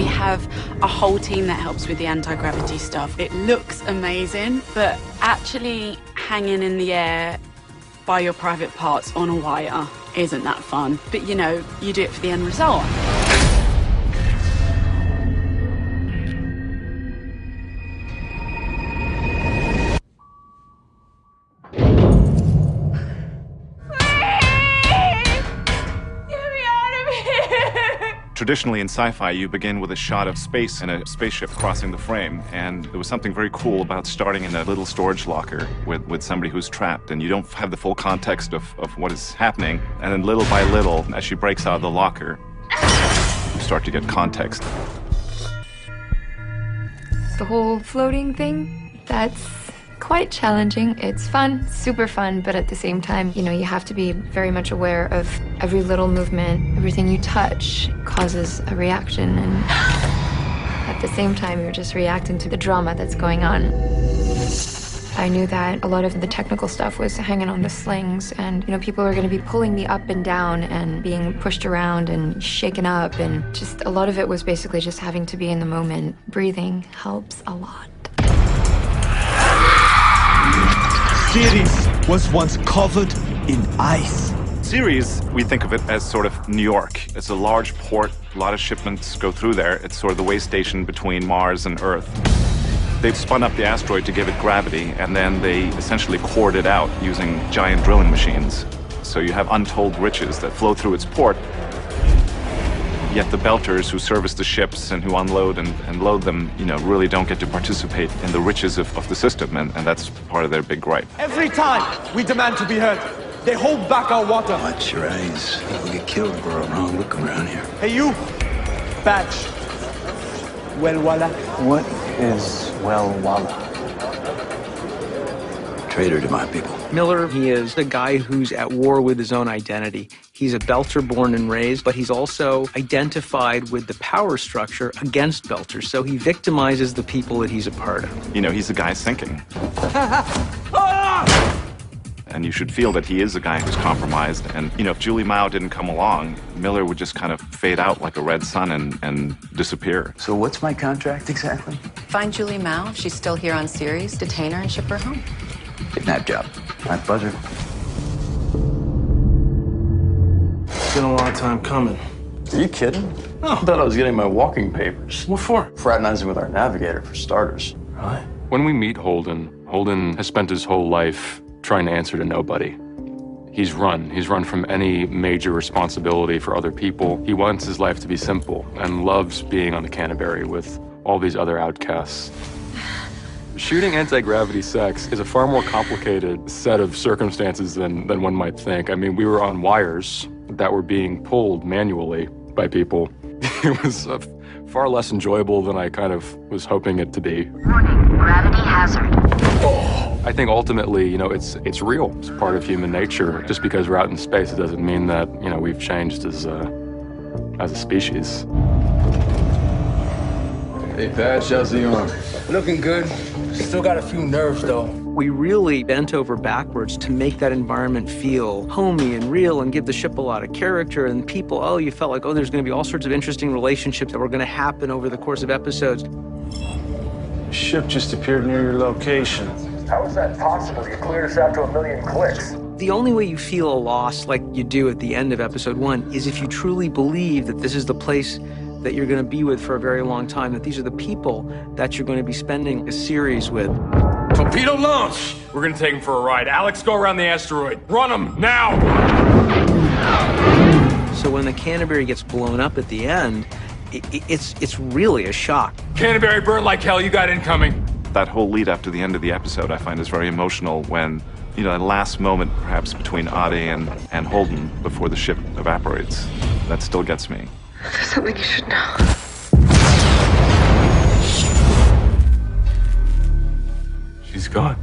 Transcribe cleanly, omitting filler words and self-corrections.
have a whole team that helps with the anti-gravity stuff. It looks amazing, but actually hanging in the air by your private parts on a wire isn't that fun. But you know, you do it for the end result. Traditionally in sci-fi, you begin with a shot of space and a spaceship crossing the frame, and there was something very cool about starting in a little storage locker with somebody who's trapped, and you don't have the full context of what is happening, and then little by little, as she breaks out of the locker, you start to get context. The whole floating thing, that's quite challenging. It's fun, super fun, but at the same time, you know, you have to be very much aware of every little movement. Everything you touch causes a reaction, and at the same time, you're just reacting to the drama that's going on. I knew that a lot of the technical stuff was hanging on the slings, and, you know, people are going to be pulling me up and down and being pushed around and shaken up, and just a lot of it was basically just having to be in the moment. Breathing helps a lot. Ceres was once covered in ice. Ceres, we think of it as sort of New York. It's a large port, a lot of shipments go through there. It's sort of the way station between Mars and Earth. They've spun up the asteroid to give it gravity, and then they essentially cored it out using giant drilling machines. So you have untold riches that flow through its port, yet the belters who service the ships and who unload and load them, you know, really don't get to participate in the riches of the system, and that's part of their big gripe. Every time we demand to be heard, they hold back our water. Watch your eyes. People get killed for a wrong look around here. Hey, you! Badge. Well, walla. What is well walla? Traitor to my people. Miller, he is a guy who's at war with his own identity. He's a Belter born and raised, but he's also identified with the power structure against Belters, so he victimizes the people that he's a part of. You know, he's a guy sinking. And you should feel that he is a guy who's compromised. And, you know, if Julie Mao didn't come along, Miller would just kind of fade out like a red sun and disappear. So what's my contract exactly? Find Julie Mao. If she's still here on Ceres, detain her and ship her home. Kidnap job. My pleasure. It's been a long time coming. Are you kidding? Oh. I thought I was getting my walking papers. What for? Fraternizing with our navigator, for starters. Really? When we meet Holden, Holden has spent his whole life trying to answer to nobody. He's run from any major responsibility for other people. He wants his life to be simple and loves being on the Canterbury with all these other outcasts. Shooting anti-gravity sex is a far more complicated set of circumstances than one might think. I mean, we were on wires that were being pulled manually by people. It was far less enjoyable than I kind of was hoping it to be. Warning, gravity hazard. I think ultimately, you know, it's real. It's part of human nature. Just because we're out in space, it doesn't mean that, you know, we've changed as a species. Hey, Patch, how's the arm? Looking good. Still got a few nerves, though. We really bent over backwards to make that environment feel homey and real and give the ship a lot of character, and people, oh, you felt like, oh, there's going to be all sorts of interesting relationships that were going to happen over the course of episodes. The ship just appeared near your location. How is that possible? You cleared us out to 1 million clicks. The only way you feel a loss like you do at the end of episode 1 is if you truly believe that this is the place that you're going to be with for a very long time, that these are the people that you're going to be spending a series with. Torpedo launch! We're going to take him for a ride. Alex, go around the asteroid. Run him, now! So when the Canterbury gets blown up at the end, it's really a shock. Canterbury burnt like hell. You got incoming. That whole lead up to the end of the episode I find is very emotional when, you know, that last moment perhaps between Ade and Holden before the ship evaporates. That still gets me. There's something you should know. She's gone.